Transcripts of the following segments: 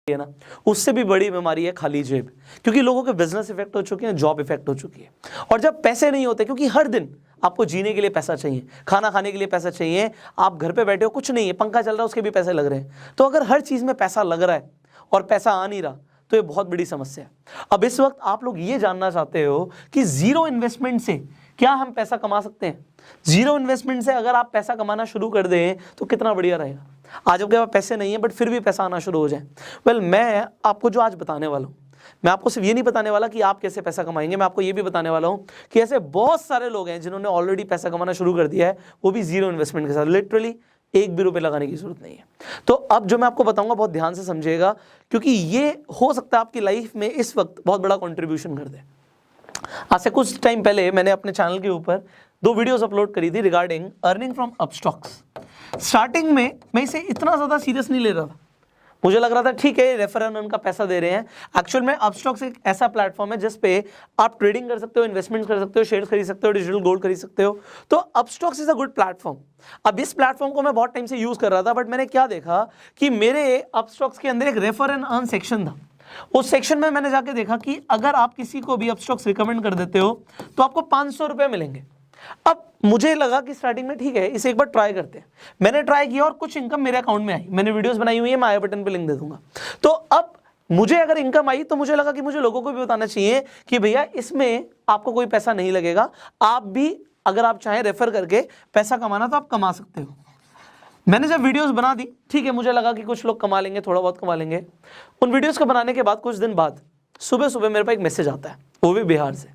है ना, उससे भी बड़ी बीमारी है खाली जेब, क्योंकि लोगों के बिजनेस इफेक्ट हो चुके हैं, जॉब इफेक्ट हो चुकी है। और जब पैसे नहीं होते, क्योंकि हर दिन आपको जीने के लिए पैसा चाहिए, खाना खाने के लिए पैसा चाहिए, आप घर पे बैठे हो, कुछ नहीं है, पंखा चल रहा है उसके भी पैसे लग रहे हैं। तो अगर हर चीज में पैसा लग रहा है और पैसा आ नहीं रहा, तो ये बहुत बड़ी समस्या है। अब इस वक्त आप लोग ये जानना चाहते हो कि जीरो इन्वेस्टमेंट से क्या हम पैसा कमा सकते हैं। जीरो इन्वेस्टमेंट से अगर आप पैसा कमाना शुरू कर दें तो कितना बढ़िया रहेगा। आज आपके पास पैसे नहीं है बट फिर भी पैसा आना शुरू हो जाए। वेल, मैं आपको जो आज बताने वाला हूँ, मैं आपको सिर्फ ये नहीं बताने वाला कि आप कैसे पैसा कमाएंगे, मैं आपको ये भी बताने वाला हूँ कि ऐसे बहुत सारे लोग हैं जिन्होंने ऑलरेडी पैसा कमाना शुरू कर दिया है, वो भी जीरो इन्वेस्टमेंट के साथ। लिटरली एक भी रुपए लगाने की जरूरत नहीं है। तो अब जो मैं आपको बताऊंगा बहुत ध्यान से समझिएगा, क्योंकि ये हो सकता है आपकी लाइफ में इस वक्त बहुत बड़ा कंट्रीब्यूशन कर दे। आज से कुछ टाइम पहले मैंने अपने चैनल के ऊपर 2 वीडियोस अपलोड करी थी regarding earning from Upstox. Starting में मैं इसे इतना ज़्यादा सीरियस नहीं ले रहा था, मुझे लग रहा था ठीक है रेफर एंड अर्न का पैसा दे रहे हैं। एक्चुअल में अपस्टॉक्स एक ऐसा प्लेटफॉर्म है जिस पे आप ट्रेडिंग कर सकते हो, इन्वेस्टमेंट कर सकते हो, शेयर खरीद सकते हो, डिजिटल गोल्ड खरीद सकते हो। तो Upstox is a good platform. अब इस प्लेटफॉर्म को मैं बहुत टाइम से यूज कर रहा था, बट मैंने क्या देखा कि मेरे अपस्टॉक्स के अंदर एक रेफर एंड अर्न सेक्शन था। उस सेक्शन में मैंने जाके देखा कि अगर आप किसी को भी अपस्टॉक्स रिकमेंड कर देते हो तो आपको 500 रुपये मिलेंगे। अब मुझे लगा कि स्टार्टिंग में ठीक है, इसे एक बार ट्राई करते हैं। मैंने ट्राई किया और कुछ इनकम मेरे अकाउंट में आई। मैंने वीडियोस बनाई हुई है, मैं आई बटन पे लिंक दे दूंगा। तो अब मुझे अगर इनकम आई तो मुझे लगा कि मुझे लोगों को भी बताना चाहिए कि भैया इसमें आपको कोई पैसा नहीं लगेगा, आप भी अगर आप चाहें रेफर करके पैसा कमाना तो आप कमा सकते हो। मैंने जब वीडियोस बना दी, ठीक है, मुझे लगा कि कुछ लोग कमा लेंगे, थोड़ा बहुत कमा लेंगे। उन वीडियोस को बनाने के बाद कुछ दिन बाद सुबह सुबह मेरे पास एक मैसेज आता है, वो भी बिहार से,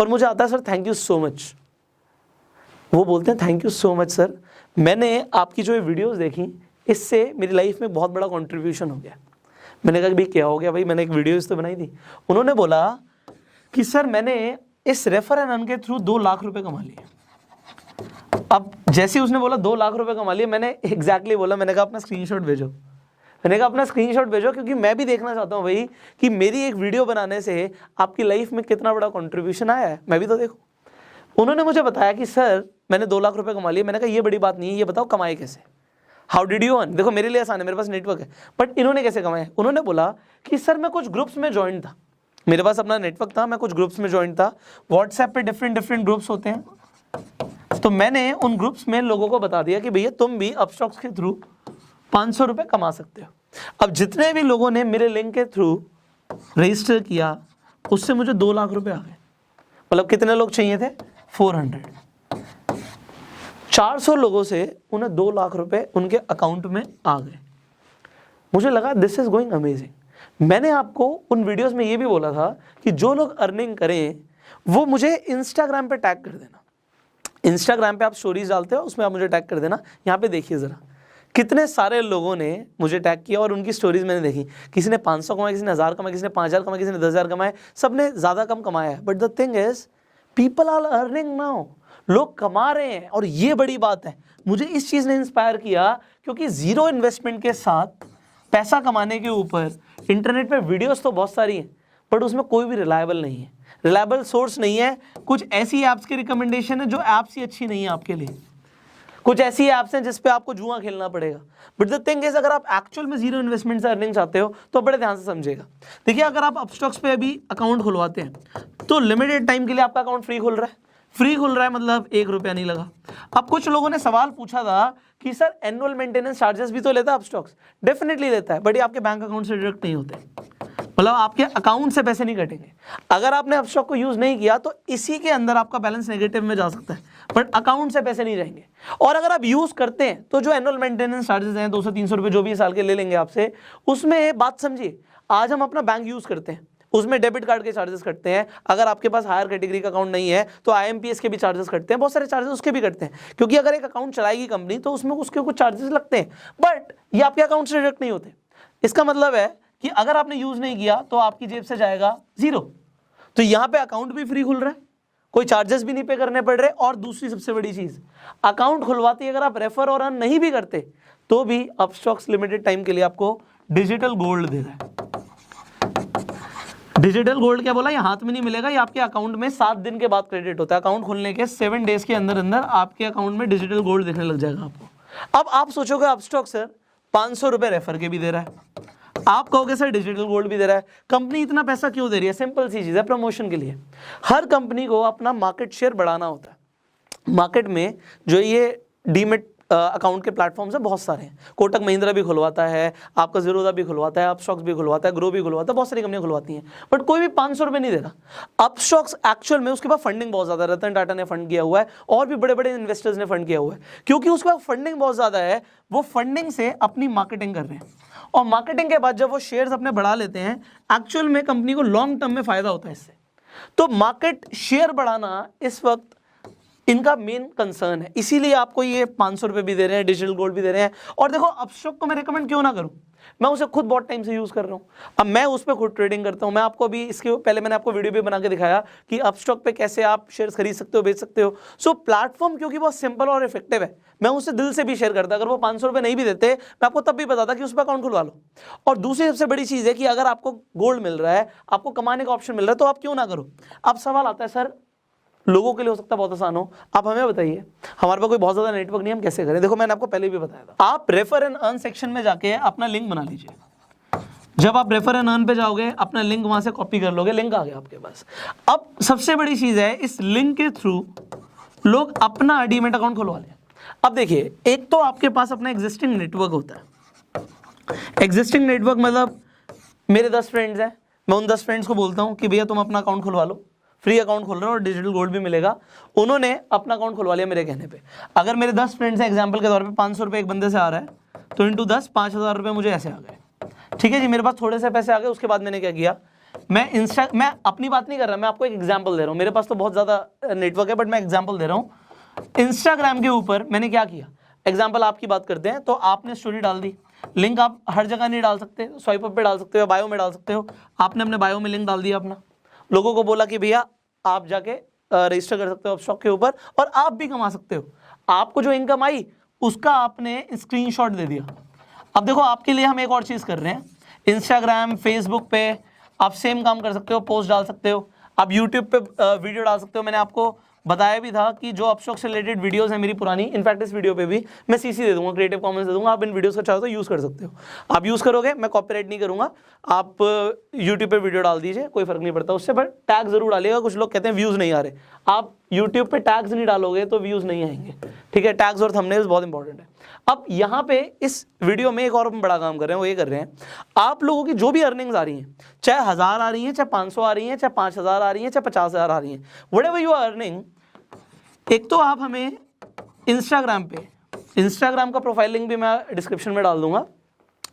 और मुझे आता है sir thank you so much. वो बोलते हैं thank you so much sir, मैंने आपकी जो ये वीडियोस देखी इससे मेरी लाइफ में बहुत बड़ा कंट्रीब्यूशन हो गया। मैंने कहा भाई क्या हो गया भाई, मैंने एक वीडियोस तो बनाई थी। उन्होंने बोला कि सर मैंने इस रेफर एंड अर्न के थ्रू 2 लाख रुपए कमा लिए। अब जैसे ही उसने बोला 2 लाख रुपए कमा लिए, मैंने एग्जैक्टली बोला, मैंने कहा अपना स्क्रीनशॉट भेजो। मैंने कहा अपना स्क्रीनशॉट भेजो, क्योंकि मैं भी देखना चाहता हूँ भाई कि मेरी एक वीडियो बनाने से आपकी लाइफ में कितना बड़ा कंट्रीब्यूशन आया है, मैं भी तो देखूँ। उन्होंने मुझे बताया कि सर मैंने 2 लाख रुपए कमा लिए। मैंने कहा ये बड़ी बात नहीं है, ये बताओ कमाए कैसे, हाउ डिड यू अर्न। देखो मेरे लिए आसान है, मेरे पास नेटवर्क है, बट इन्होंने कैसे कमाए। उन्होंने बोला कि सर मैं कुछ ग्रुप्स में ज्वाइन था, मेरे पास अपना नेटवर्क था, मैं कुछ ग्रुप्स में ज्वाइन था। व्हाट्सएप पे डिफरेंट ग्रुप्स होते हैं, तो मैंने उन ग्रुप्स में लोगों को बता दिया कि भैया तुम भी अपस्टॉक्स के थ्रू 500 रुपए कमा सकते हो। अब जितने भी लोगों ने मेरे लिंक के थ्रू रजिस्टर किया उससे मुझे 2 लाख रुपए आ गए। मतलब कितने लोग चाहिए थे, 400। 400 लोगों से उन्हें 2 लाख रुपए उनके अकाउंट में आ गए। मुझे लगा दिस इज गोइंग अमेजिंग। मैंने आपको उन वीडियोस में ये भी बोला था कि जो लोग अर्निंग करें वो मुझे इंस्टाग्राम पे टैग कर देना। इंस्टाग्राम पे आप स्टोरीज डालते हो, उसमें आप मुझे टैग कर देना। यहाँ पे देखिए ज़रा कितने सारे लोगों ने मुझे टैग किया और उनकी स्टोरीज मैंने देखी। किसी ने 500 कमाए, किसी ने 1000 कमाए, किसी ने 5000 कमाए, किसी ने 10,000 कमाए, सब ने ज़्यादा कम कमाया है। But the thing is people are earning now, लोग कमा रहे हैं, और ये बड़ी बात है। मुझे इस चीज़ ने इंस्पायर किया क्योंकि जीरो इन्वेस्टमेंट के साथ पैसा कमाने के ऊपर इंटरनेट पे वीडियोस तो बहुत सारी हैं, बट उसमें कोई भी रिलायबल नहीं है, रिलायबल सोर्स नहीं है। कुछ ऐसी ऐप्स की रिकमेंडेशन है जो ऐप्स ही अच्छी नहीं है आपके लिए, कुछ ऐसी ऐप्स हैं जिस पे आपको जुआ खेलना पड़ेगा। बट द थिंग इज अगर आप एक्चुअल में जीरो इन्वेस्टमेंट से अर्निंग चाहते हो तो बड़े ध्यान से समझिएगा। देखिए अगर आप अपस्टॉक्स पे अभी अकाउंट खुलवाते हैं तो लिमिटेड टाइम के लिए आपका अकाउंट फ्री खुल रहा है। फ्री खुल रहा है मतलब 1 रुपया नहीं लगा। अब कुछ लोगों ने सवाल पूछा था कि सर एनुअल मेंटेनेंस चार्जेस भी तो लेता है अपस्टॉक्स। डेफिनेटली लेता है, बट ये आपके बैंक अकाउंट से डिडक्ट नहीं होते, मतलब आपके अकाउंट से पैसे नहीं कटेंगे। अगर आपने अपस्टॉक को यूज नहीं किया तो इसी के अंदर आपका बैलेंस नेगेटिव में जा सकता है, बट अकाउंट से पैसे नहीं रहेंगे। और अगर आप यूज करते हैं तो जो एनुअल मेंटेनेंस चार्जेस हैं 200-300 रुपए जो भी साल के ले लेंगे आपसे, उसमें बात समझिए, आज हम अपना बैंक यूज करते हैं, उसमें डेबिट कार्ड के चार्जेस कटते हैं। अगर आपके पास हायर कैटेगरी का अकाउंट नहीं है तो IMPS के भी चार्जेस कटते हैं, बहुत सारे चार्जेस उसके भी कटते हैं, क्योंकि अगर एक अकाउंट चलाएगी कंपनी तो उसमें उसके कुछ चार्जेस लगते हैं, बट ये आपके अकाउंट से डिडक्ट नहीं होते। इसका मतलब है कि अगर आपने यूज नहीं किया तो आपकी जेब से जाएगा 0। तो यहाँ पे अकाउंट भी फ्री खुल रहा है, कोई चार्जेस भी नहीं पे करने पड़ रहे। और दूसरी सबसे बड़ी चीज, अकाउंट खुलवाते अगर आप रेफर और अर्न नहीं भी करते तो भी अपस्टॉक्स लिमिटेड टाइम के लिए आपको डिजिटल गोल्ड दे रहा है। डिजिटल गोल्ड क्या बोला, ये हाथ में नहीं मिलेगा, ये आपके अकाउंट में 7 दिन के बाद क्रेडिट होता है। अकाउंट खोलने के 7 डेज के अंदर अंदर आपके अकाउंट में डिजिटल गोल्ड दिखने लग जाएगा आपको। अब आप सोचोगे अपस्टॉक सर 500 रुपए रेफर के भी दे रहा है, आप कहोगे सर डिजिटल गोल्ड भी दे रहा है, कंपनी इतना पैसा क्यों दे रही है? सिंपल सी चीज़ है, प्रमोशन के लिए। हर कंपनी को अपना मार्केट शेयर बढ़ाना होता है। मार्केट में जो ये डीमेट अकाउंट के प्लेटफॉर्म्स है बहुत सारे हैं, कोटक महिंद्रा भी खुलवाता है, आपका ज़ीरोधा भी खुलवाता है, अपस्टॉक्स भी खुलवाता है, ग्रो भी खुलवाता है, बहुत सारी कंपनियां खुलवाती हैं, बट कोई भी 500 रुपये नहीं दे रहा। अपस्टॉक्स एक्चुअल में उसके पास फंडिंग बहुत ज़्यादा है, रतन टाटा ने फंड किया हुआ है और भी बड़े बड़े इन्वेस्टर्स ने फंड किया हुआ है, क्योंकि उसके पास फंडिंग बहुत ज़्यादा है। वो फंडिंग से अपनी मार्केटिंग कर रहे हैं और मार्केटिंग के बाद जब वो शेयर्स अपने बढ़ा लेते हैं, एक्चुअल में कंपनी को लॉन्ग टर्म में फायदा होता है इससे। तो मार्केट शेयर बढ़ाना इस वक्त इनका मेन कंसर्न है, इसीलिए आपको ये 500 रुपये भी दे रहे हैं, डिजिटल गोल्ड भी दे रहे हैं। और देखो अपस्टॉक को मैं रिकमेंड क्यों ना करूं, मैं उसे खुद बहुत टाइम से यूज़ कर रहा हूं, अब मैं उस पर खुद ट्रेडिंग करता हूं। मैं आपको अभी इसके पहले मैंने आपको वीडियो भी बना के दिखाया कि अपस्टॉक पे कैसे आप शेयर्स खरीद सकते हो, बेच सकते हो। सो प्लेटफॉर्म क्योंकि बहुत सिंपल और इफेक्टिव है, मैं उसे दिल से भी शेयर करता। अगर वो 500 रुपये नहीं भी देते, मैं आपको तब भी बताता कि उस पर अकाउंट खुलवा लो। और दूसरी सबसे बड़ी चीज़ है कि अगर आपको गोल्ड मिल रहा है, आपको कमाने का ऑप्शन मिल रहा है, तो आप क्यों ना करो। अब सवाल आता है सर लोगों के लिए हो सकता है बहुत आसान हो, आप हमें बताइए, हमारे पास कोई बहुत ज़्यादा नेटवर्क नहीं, हम कैसे करें? देखो मैंने आपको पहले भी बताया था, आप रेफर एंड अर्न सेक्शन में जाके अपना लिंक बना लीजिए। जब आप रेफर एंड अर्न पे जाओगे, अपना लिंक वहां से कॉपी कर लोगे, लिंक आ गया आपके पास। अब सबसे बड़ी चीज़ है, इस लिंक के थ्रू लोग अपना डीमैट अकाउंट खुलवा लें। अब देखिए, एक तो आपके पास अपना एग्जिस्टिंग नेटवर्क होता है। एग्जिस्टिंग नेटवर्क मतलब मेरे 10 फ्रेंड्स हैं, मैं उन 10 फ्रेंड्स को बोलता हूँ कि भैया तुम अपना अकाउंट खुलवा लो, फ्री अकाउंट खोल रहे हो और डिजिटल गोल्ड भी मिलेगा। उन्होंने अपना अकाउंट खुलवा लिया मेरे कहने पे। अगर मेरे 10 फ्रेंड्स हैं, एग्जांपल के तौर पे 500 रुपये एक बंदे से आ रहा है, तो इंटू 10 5,000 रुपये मुझे ऐसे आ गए। ठीक है जी, मेरे पास थोड़े से पैसे आ गए। उसके बाद मैंने क्या किया, मैं अपनी बात नहीं कर रहा, मैं आपको एक एग्जाम्पल दे रहा हूँ। मेरे पास तो बहुत ज़्यादा नेटवर्क है, बट मैं एग्जाम्पल दे रहा हूँ। इंस्टाग्राम के ऊपर मैंने क्या किया, एग्जाम्पल आपकी बात करते हैं, तो आपने स्टोरी डाल दी, लिंक आप हर जगह नहीं डाल सकते, स्वाइप अप पे डाल सकते हो, बायो में डाल सकते हो। आपने अपने बायो में लिंक डाल दिया अपना, लोगों को बोला कि भैया आप जाके रजिस्टर कर सकते हो अपस्टॉक के ऊपर और आप भी कमा सकते हो। आपको जो इनकम आई उसका आपने स्क्रीनशॉट दे दिया। अब देखो आपके लिए हम एक और चीज़ कर रहे हैं, इंस्टाग्राम फेसबुक पे आप सेम काम कर सकते हो, पोस्ट डाल सकते हो, आप यूट्यूब पे वीडियो डाल सकते हो। मैंने आपको बताया भी था कि जो अपस्टॉक से रिलेटेड वीडियोस हैं मेरी पुरानी, इनफैक्ट इस वीडियो पे भी मैं सीसी दे दूंगा, क्रिएटिव कॉमन्स दे दूंगा, आप इन वीडियोस को चाहो तो यूज़ कर सकते हो। आप यूज़ करोगे, मैं कॉपीराइट नहीं करूंगा, आप यूट्यूब पे वीडियो डाल दीजिए, कोई फर्क नहीं पड़ता उससे, बट टैग जरूर डालिएगा। कुछ लोग कहते हैं व्यूज़ नहीं आ रहे, आप यूट्यूब पे टैग्स नहीं डालोगे तो व्यूज़ नहीं आएंगे। ठीक है, टैग्स और थंबनेल्स बहुत इंपॉर्टेंट है। अब यहाँ पे इस वीडियो में एक और हम बड़ा काम कर रहे हैं, वो ये कर रहे हैं, आप लोगों की जो भी अर्निंग्स आ रही हैं, चाहे 1000 आ रही हैं, चाहे 500 आ रही हैं, चाहे 5000 आ रही हैं, चाहे 50,000 आ रही हैं, व्हाटएवर यू आर अर्निंग, एक तो आप हमें इंस्टाग्राम पे, इंस्टाग्राम का प्रोफाइल लिंक भी मैं डिस्क्रिप्शन में डाल दूंगा,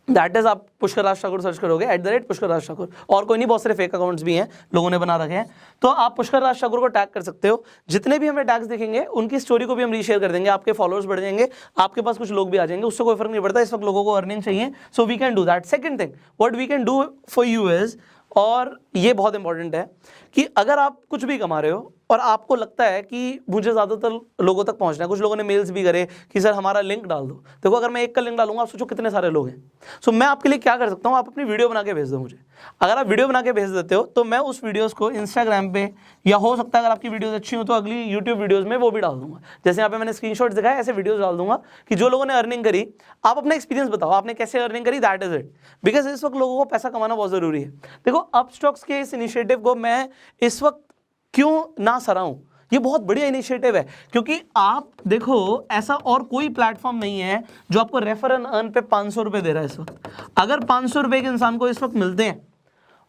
दैट इज आप पुष्कर राज ठाकुर सर्च करोगे, @पुष्कर राज ठाकुर, और कोई नहीं, बहुत सारे फेक अकाउंट्स भी हैं लोगों ने बना रखे हैं, तो आप पुष्कर राज ठाकुर को टैग कर सकते हो। जितने भी हमें टैग्स दिखेंगे उनकी स्टोरी को भी हम रीशेयर कर देंगे, आपके फॉलोअर्स बढ़ जाएंगे, आपके पास कुछ लोग भी आ जाएंगे, उससे कोई फर्क नहीं पड़ता। इस वक्त लोगों को अर्निंग चाहिए, so we can do that. Second thing what we can do for you is, और ये बहुत इंपॉर्टेंट है, कि अगर आप कुछ भी कमा रहे हो और आपको लगता है कि मुझे ज़्यादातर लोगों तक पहुंचना है, कुछ लोगों ने मेल्स भी करे कि सर हमारा लिंक डाल दो। देखो अगर मैं एक का लिंक डालूंगा, आप सोचो कितने सारे लोग हैं। सो मैं आपके लिए क्या कर सकता हूँ, आप अपनी वीडियो बना के भेज दो मुझे। अगर आप वीडियो बना के भेज देते हो तो मैं उस वीडियोज़ को इंस्टाग्राम पे, या हो सकता है अगर आपकी वीडियोज़ अच्छी हो तो अगली यूट्यूब वीडियोज़ में वो भी डाल दूंगा। जैसे यहाँ पे मैंने स्क्रीनशॉट दिखाया, ऐसे वीडियोज़ डाल दूंगा कि जो लोगों ने अर्निंग करी, आप अपना एक्सपीरियंस बताओ, आपने कैसे अर्निंग करी, दैट इज इट। बिकॉज इस वक्त लोगों को पैसा कमाना बहुत ज़रूरी है। देखो अपस्टॉक्स के इस इनिशिएटिव को मैं इस वक्त क्यों ना सराहूं, ये बहुत बढ़िया इनिशिएटिव है, क्योंकि आप देखो ऐसा और कोई प्लेटफॉर्म नहीं है जो आपको रेफर एंड अर्न पे 500 रुपये दे रहा है इस वक्त। अगर 500 रुपये के इंसान को इस वक्त मिलते हैं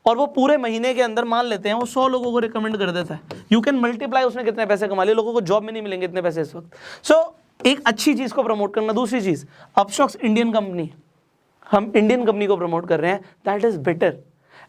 और वो पूरे महीने के अंदर मान लेते हैं वो 100 लोगों को रिकमेंड कर देता है, यू कैन मल्टीप्लाई उसने कितने पैसे कमा लिए। लोगों को जॉब में नहीं मिलेंगे इतने पैसे इस वक्त। सो एक अच्छी चीज़ को प्रमोट करना। दूसरी चीज़, अपस्टॉक्स इंडियन कंपनी, हम इंडियन कंपनी को प्रमोट कर रहे हैं, that is better.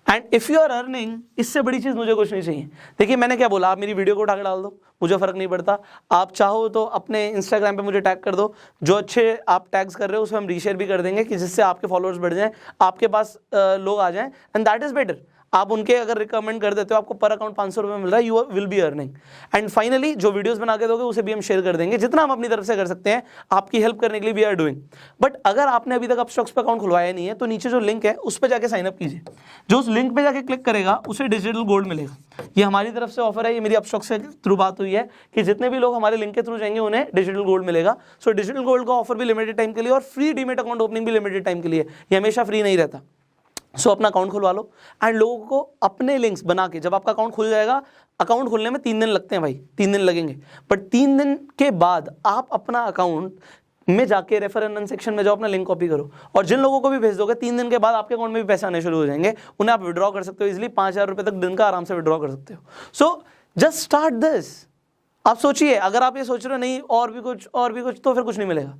And if you are earning, इससे बड़ी चीज़ मुझे कुछ नहीं चाहिए। देखिए मैंने क्या बोला, आप मेरी वीडियो को उठा के डाल दो, मुझे फ़र्क नहीं पड़ता। आप चाहो तो अपने इंस्टाग्राम पे मुझे टैग कर दो, जो अच्छे आप टैग्स कर रहे हो उसमें हम रीशेयर भी कर देंगे कि जिससे आपके फॉलोअर्स बढ़ जाएं, आपके पास लोग आ जाएं, एंड दैट इज़ बेटर। आप उनके अगर रिकमेंड कर देते हो, आपको पर अकाउंट 500 रुपये मिल रहा है, you will be earning. And finally जो वीडियोस बना के दोगे उसे भी हम शेयर कर देंगे, जितना हम अपनी तरफ से कर सकते हैं आपकी हेल्प करने के लिए वी आर डूइंग। बट अगर आपने अभी तक अपस्टॉक्स पे अकाउंट खुलवाया नहीं है तो नीचे जो लिंक है उस पर जाके साइनअप कीजिए। जो उस लिंक पे जाके क्लिक करेगा उसे डिजिटल गोल्ड मिलेगा। ये हमारी तरफ से ऑफर है, ये मेरी अपस्टॉक्स के थ्रू बात हुई है कि जितने भी लोग हमारे लिंक के थ्रू जाएंगे उन्हें डिजिटल गोल्ड मिलेगा। सो डिजिटल गोल्ड का ऑफर भी लिमिटेड टाइम के लिए और फ्री डीमेट अकाउंट ओपनिंग भी लिमिटेड टाइम के लिए, ये हमेशा फ्री नहीं रहता। सो अपना अकाउंट खुलवा लो एंड लोगों को अपने लिंक्स बना के, जब आपका अकाउंट खुल जाएगा, अकाउंट खुलने में 3 दिन लगते हैं भाई, 3 दिन लगेंगे, बट 3 दिन के बाद आप अपना अकाउंट में जाके रेफर एंड अर्न सेक्शन में जाओ, अपना लिंक कॉपी करो और जिन लोगों को भी भेज दोगे 3 दिन के बाद आपके अकाउंट में भी पैसे आने शुरू हो जाएंगे, उन्हें आप विड्रॉ कर सकते हो इजिली, 5,000 रुपये तक दिन का आराम से विड्रॉ कर सकते हो। So just start this. आप सोचिए, अगर आप ये सोच रहे हो नहीं और भी कुछ, तो फिर कुछ नहीं मिलेगा।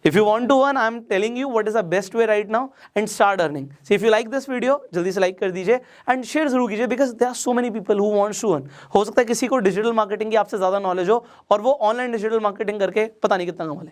If you want to earn, I am telling you what is the best way right now and start earning. So if you like this video, जल्दी से like कर दीजिए and share जरूर कीजिए because there are so many people who want to earn. हो सकता है किसी को डिजिटल मार्केटिंग की आपसे ज़्यादा नॉलेज हो और वो ऑनलाइन डिजिटल मार्केटिंग करके पता नहीं कितना कमा ले।